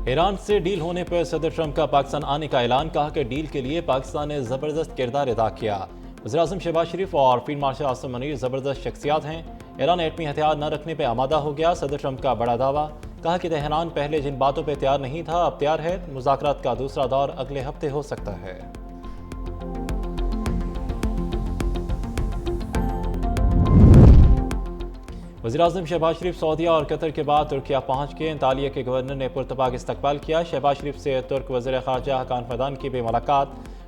ایران سے ڈیل ہونے پر صدر ٹرمپ کا پاکستان آنے کا اعلان، کہا کہ ڈیل کے لیے پاکستان نے زبردست کردار ادا کیا۔ وزیراعظم شہباز شریف اور فیلڈ مارشل عاصم منیر زبردست شخصیات ہیں، ایران ایٹمی ہتھیار نہ رکھنے پہ آمادہ ہو گیا۔ صدر ٹرمپ کا بڑا دعویٰ، کہا کہ تہران پہلے جن باتوں پہ تیار نہیں تھا اب تیار ہے، مذاکرات کا دوسرا دور اگلے ہفتے ہو سکتا ہے۔ وزیراعظم شہباز شریف سعودیہ اور قطر کے بعد ترکیہ پہنچ کے انطالیہ کے گورنر نے پرتپاک استقبال کیا۔ شہباز شریف سے ترک وزیر خارجہ حکان فیدان کی بھی ملاقات۔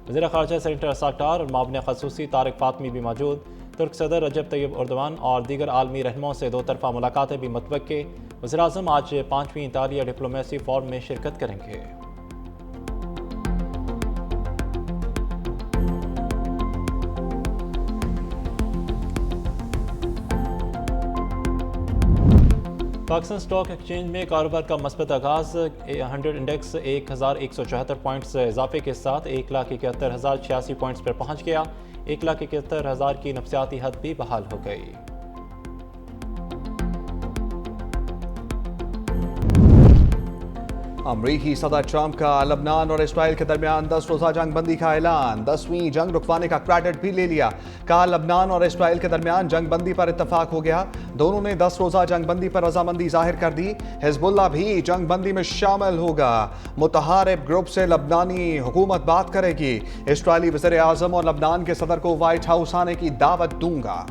وزیر خارجہ سینیٹر اسحاق ڈار اور معاون خصوصی طارق فاطمی بھی موجود۔ ترک صدر رجب طیب اردوان اور دیگر عالمی رہنماؤں سے دو طرفہ ملاقاتیں بھی متوقع۔ وزیراعظم آج 5ویں انطالیہ ڈپلومیسی فورم میں شرکت کریں گے۔ پاکستان سٹاک ایکسچینج میں کاروبار کا مثبت آغاز، 100 انڈیکس 1174 پوائنٹس اضافے کے ساتھ 1,71,086 پوائنٹس پر پہنچ گیا۔ 1,71,000 کی نفسیاتی حد بھی بحال ہو گئی۔ امریکی صدر ٹرمپ کا لبنان اور اسرائیل کے درمیان 10 روزہ جنگ بندی کا اعلان، 10ویں جنگ رکوانے کا کریڈٹ بھی لے لیا۔ کہا لبنان اور اسرائیل کے درمیان جنگ بندی پر اتفاق ہو گیا، دونوں نے 10 روزہ جنگ بندی پر رضامندی ظاہر کر دی۔ حزب اللہ بھی جنگ بندی میں شامل ہوگا۔ متحارب گروپ سے لبنانی حکومت بات کرے گی۔ اسرائیلی وزیر اعظم اور لبنان کے صدر کو وائٹ ہاؤس آنے کی دعوت دوں گا۔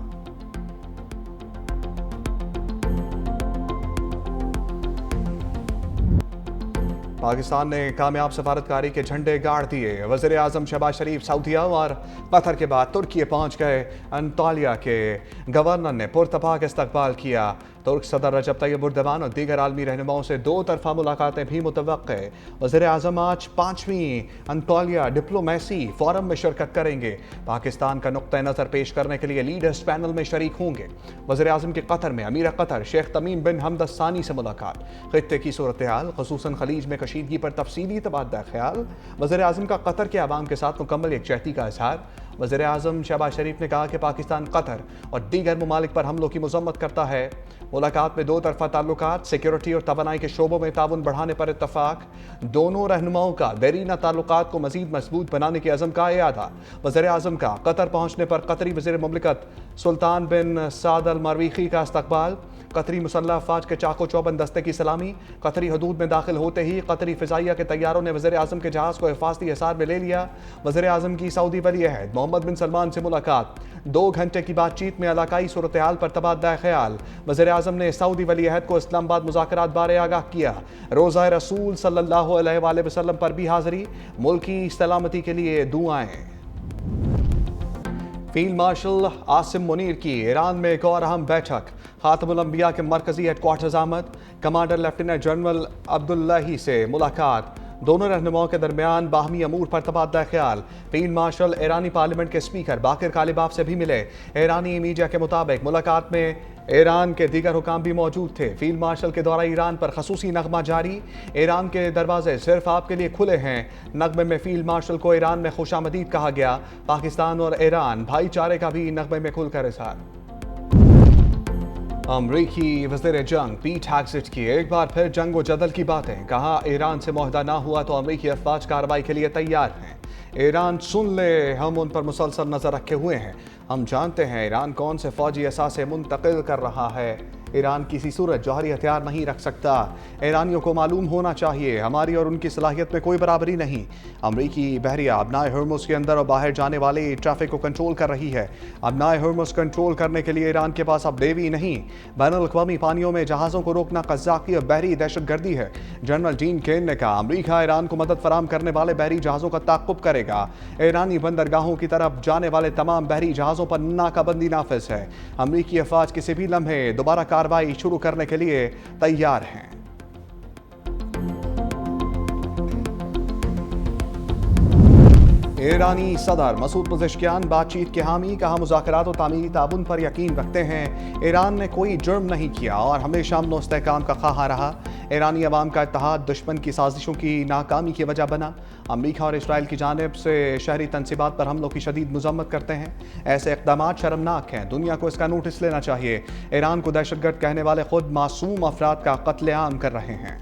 پاکستان نے کامیاب سفارتکاری کے جھنڈے گاڑ دیے۔ وزیر اعظم شہباز شریف سعودیہ اور قطر کے بعد ترکی پہنچ گئے۔ انطالیہ کے گورنر نے پرتپاک استقبال کیا۔ ترک صدر رجب طیب اردوان اور دیگر عالمی رہنماؤں سے دو طرفہ ملاقاتیں بھی متوقع۔ وزیر اعظم آج 5ویں انطالیہ ڈپلومیسی فورم میں شرکت کریں گے۔ پاکستان کا نقطہ نظر پیش کرنے کے لیے لیڈرز پینل میں شریک ہوں گے۔ وزیر اعظم کے قطر میں امیر قطر شیخ تمیم بن حمد الثانی سے ملاقات، خطے کی صورتحال خصوصاً خلیج میں کشیدگی پر تفصیلی تبادلہ خیال۔ وزیر اعظم کا قطر کے عوام کے ساتھ مکمل یکجہتی کا اظہار۔ وزیر اعظم شہباز شریف نے کہا کہ پاکستان قطر اور دیگر ممالک پر حملوں کی مذمت کرتا ہے۔ ملاقات میں دو طرفہ تعلقات، سیکیورٹی اور توانائی کے شعبوں میں تعاون بڑھانے پر اتفاق۔ دونوں رہنماؤں کا دیرینہ تعلقات کو مزید مضبوط بنانے کے عزم کا اعادہ۔ وزیر اعظم کا قطر پہنچنے پر قطری وزیر مملکت سلطان بن سعد المرویخی کا استقبال۔ قطری مسلح افواج کے چاق و چوبند دستے کی سلامی۔ قطری حدود میں داخل ہوتے ہی قطری فضائیہ کے طیاروں نے وزیر اعظم کے جہاز کو حفاظتی حصار میں لے لیا۔ وزیر اعظم کی سعودی ولی عہد محمد بن سلمان سے ملاقات، 2 گھنٹے کی بات چیت میں علاقائی صورتحال پر تبادلہ خیال۔ وزیر اعظم نے سعودی ولی عہد کو اسلام آباد مذاکرات بارے آگاہ کیا۔ روضہ رسول صلی اللہ علیہ وآلہ وسلم پر بھی حاضری، ملکی سلامتی کے لیے دعائیں۔ فیلڈ مارشل عاصم منیر کی ایران میں ایک اور اہم بیٹھک، خاتم الانبیاء کے مرکزی ہیڈ کوارٹرز آمد، کمانڈر لیفٹیننٹ جنرل عبداللہی سے ملاقات۔ دونوں رہنماؤں کے درمیان باہمی امور پر تبادلہ خیال۔ فیلڈ مارشل ایرانی پارلیمنٹ کے اسپیکر باقر کالباف سے بھی ملے۔ ایرانی میڈیا کے مطابق ملاقات میں ایران کے دیگر حکام بھی موجود تھے۔ فیلڈ مارشل کے دورہ ایران پر خصوصی نغمہ جاری، ایران کے دروازے صرف آپ کے لیے کھلے ہیں۔ نغمے میں فیلڈ مارشل کو ایران میں خوش آمدید کہا گیا۔ پاکستان اور ایران بھائی چارے کا بھی نغمے میں کھل کر اظہار۔ امریکی وزیر جنگ پیٹ ہیگزٹ کی ایک بار پھر جنگ و جدل کی باتیں، کہا ایران سے معاہدہ نہ ہوا تو امریکی افواج کارروائی کے لیے تیار ہیں۔ ایران سن لے، ہم ان پر مسلسل نظر رکھے ہوئے ہیں، ہم جانتے ہیں ایران کون سے فوجی اثاثے منتقل کر رہا ہے۔ ایران کسی صورت جوہری ہتھیار نہیں رکھ سکتا۔ ایرانیوں کو معلوم ہونا چاہیے ہماری اور ان کی صلاحیت میں کوئی برابری نہیں۔ امریکی بحریہ ابنائے ہرمز کے اندر اور باہر جانے والے ٹریفک کو کنٹرول کر رہی ہے۔ ابنائے ہرمز کنٹرول کرنے کے لیے ایران کے پاس اب نیوی نہیں۔ بین الاقوامی پانیوں میں جہازوں کو روکنا قزاقی اور بحری دہشت گردی ہے۔ جنرل جین کین نے کہا امریکہ ایران کو مدد فراہم کرنے والے بحری جہازوں کا تعاقب کرے گا۔ ایرانی بندرگاہوں کی طرف جانے والے تمام بحری جہازوں پر ناکہ بندی نافذ ہے۔ امریکی افواج کسی بھی لمحے دوبارہ کارروائی شروع کرنے کے لیے تیار ہیں۔ ایرانی صدر مسعود پزشکیان بات چیت کے حامی، کہا مذاکرات و تعمیری تعاون پر یقین رکھتے ہیں۔ ایران نے کوئی جرم نہیں کیا اور ہمیشہ امن و استحکام کا خواہاں رہا۔ ایرانی عوام کا اتحاد دشمن کی سازشوں کی ناکامی کی وجہ بنا۔ امریکہ اور اسرائیل کی جانب سے شہری تنصیبات پر حملوں کی شدید مذمت کرتے ہیں۔ ایسے اقدامات شرمناک ہیں، دنیا کو اس کا نوٹس لینا چاہیے۔ ایران کو دہشت گرد کہنے والے خود معصوم افراد کا قتل عام کر رہے ہیں۔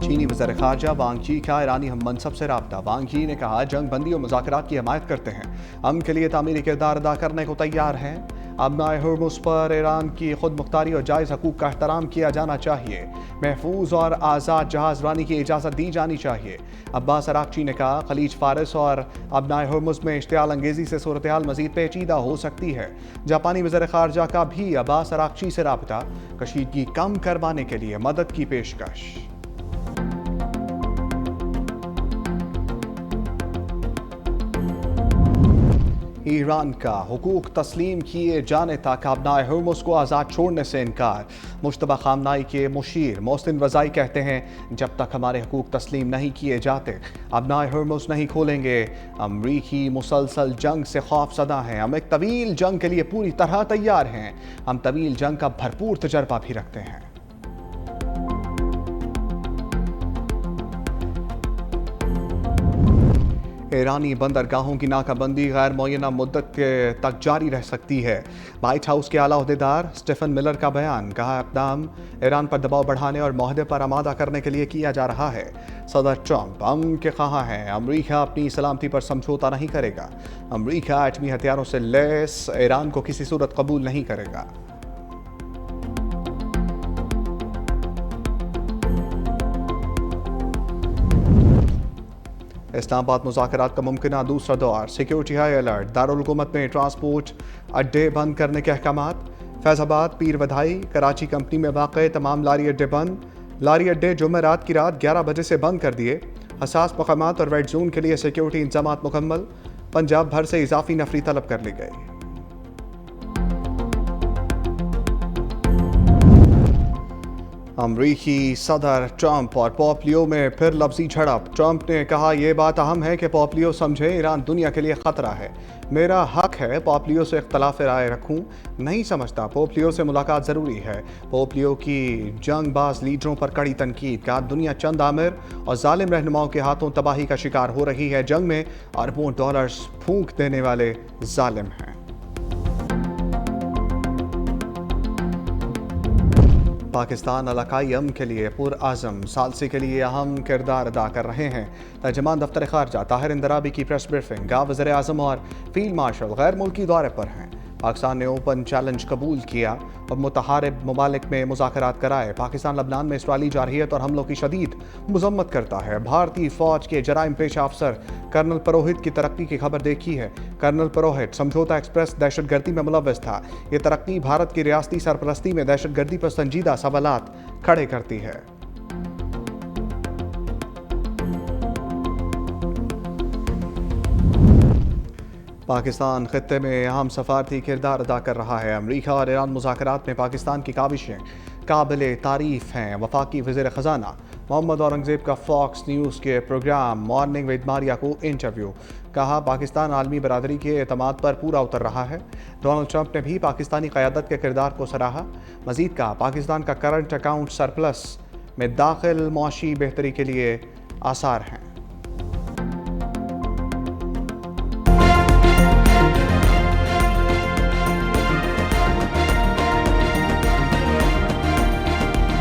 چینی وزیر خارجہ وانگ یی کا ایرانی ہم منصب سے رابطہ۔ وانگ یی نے کہا جنگ بندی اور مذاکرات کی حمایت کرتے ہیں، امن کے لیے تعمیری کردار ادا کرنے کو تیار ہیں۔ ابنائے ہرمز پر ایران کی خود مختاری اور جائز حقوق کا احترام کیا جانا چاہیے، محفوظ اور آزاد جہاز رانی کی اجازت دی جانی چاہیے۔ عباس اراغچی نے کہا خلیج فارس اور ابنائے ہرمز میں اشتعال انگیزی سے صورتحال مزید پیچیدہ ہو سکتی ہے۔ جاپانی وزیر خارجہ کا بھی عباس اراغچی سے رابطہ، کشیدگی کم کروانے کے لیے مدد کی پیشکش۔ ایران کا حقوق تسلیم کیے جانے تک ابنائے ہرمز کو آزاد چھوڑنے سے انکار۔ مشتبہ خامنائی کے مشیر محسن رضائی کہتے ہیں جب تک ہمارے حقوق تسلیم نہیں کیے جاتے ابنائے ہرمز نہیں کھولیں گے۔ امریکی مسلسل جنگ سے خوف زدہ ہیں، ہم ایک طویل جنگ کے لیے پوری طرح تیار ہیں، ہم طویل جنگ کا بھرپور تجربہ بھی رکھتے ہیں۔ ایرانی بندرگاہوں کی ناکہ بندی غیر معینہ مدت تک جاری رہ سکتی ہے۔ وائٹ ہاؤس کے اعلیٰ عہدیدار اسٹیفن ملر کا بیان، کہا اقدام ایران پر دباؤ بڑھانے اور معاہدے پر آمادہ کرنے کے لیے کیا جا رہا ہے۔ صدر ٹرمپ امن کے خواہاں ہیں، امریکہ اپنی سلامتی پر سمجھوتا نہیں کرے گا۔ امریکہ ایٹمی ہتھیاروں سے لیس ایران کو کسی صورت قبول نہیں کرے گا۔ اسلام آباد مذاکرات کا ممکنہ دوسرا دور، سیکیورٹی ہائی الرٹ، دارالحکومت میں ٹرانسپورٹ اڈے بند کرنے کے احکامات۔ فیض آباد، پیر بدھائی، کراچی کمپنی میں واقع تمام لاری اڈے بند، لاری اڈے جمعرات کی رات 11 بجے سے بند کر دیے۔ حساس مقامات اور ریڈ زون کے لیے سیکیورٹی انتظامات مکمل، پنجاب بھر سے اضافی نفری طلب کر لی گئی۔ امریکی صدر ٹرمپ اور پومپیو میں پھر لفظی جھڑپ۔ ٹرمپ نے کہا یہ بات اہم ہے کہ پومپیو سمجھے ایران دنیا کے لیے خطرہ ہے، میرا حق ہے پومپیو سے اختلاف رائے رکھوں، نہیں سمجھتا پومپیو سے ملاقات ضروری ہے۔ پومپیو کی جنگ باز لیڈروں پر کڑی تنقید، کہا دنیا چند آمر اور ظالم رہنماؤں کے ہاتھوں تباہی کا شکار ہو رہی ہے، جنگ میں اربوں ڈالرز پھونک دینے والے ظالم ہیں۔ پاکستان علاقائی امن کے لیے پرعزم، ثالثی کے لیے اہم کردار ادا کر رہے ہیں۔ ترجمان دفتر خارجہ طاہر اندرابی کی پریس بریفنگ، وزیر اعظم اور فیلڈ مارشل غیر ملکی دورے پر ہیں۔ پاکستان نے اوپن چیلنج قبول کیا اور متحارب ممالک میں مذاکرات کرائے۔ پاکستان لبنان میں اسرائیلی جارحیت اور حملوں کی شدید مذمت کرتا ہے۔ بھارتی فوج کے جرائم پیشہ افسر کرنل پروہت کی ترقی کی خبر دیکھی ہے۔ کرنل پروہت سمجھوتہ ایکسپریس دہشت گردی میں ملوث تھا۔ یہ ترقی بھارت کی ریاستی سرپرستی میں دہشت گردی پر سنجیدہ سوالات کھڑے کرتی ہے۔ پاکستان خطے میں اہم سفارتی کردار ادا کر رہا ہے۔ امریکہ اور ایران مذاکرات میں پاکستان کی کاوشیں قابل تعریف ہیں۔ وفاقی وزیر خزانہ محمد اورنگزیب کا فاکس نیوز کے پروگرام مارننگ ود ماریا کو انٹرویو، کہا پاکستان عالمی برادری کے اعتماد پر پورا اتر رہا ہے۔ ڈونلڈ ٹرمپ نے بھی پاکستانی قیادت کے کردار کو سراہا۔ مزید کہا پاکستان کا کرنٹ اکاؤنٹ سرپلس میں داخل معاشی بہتری کے لیے آثار ہیں۔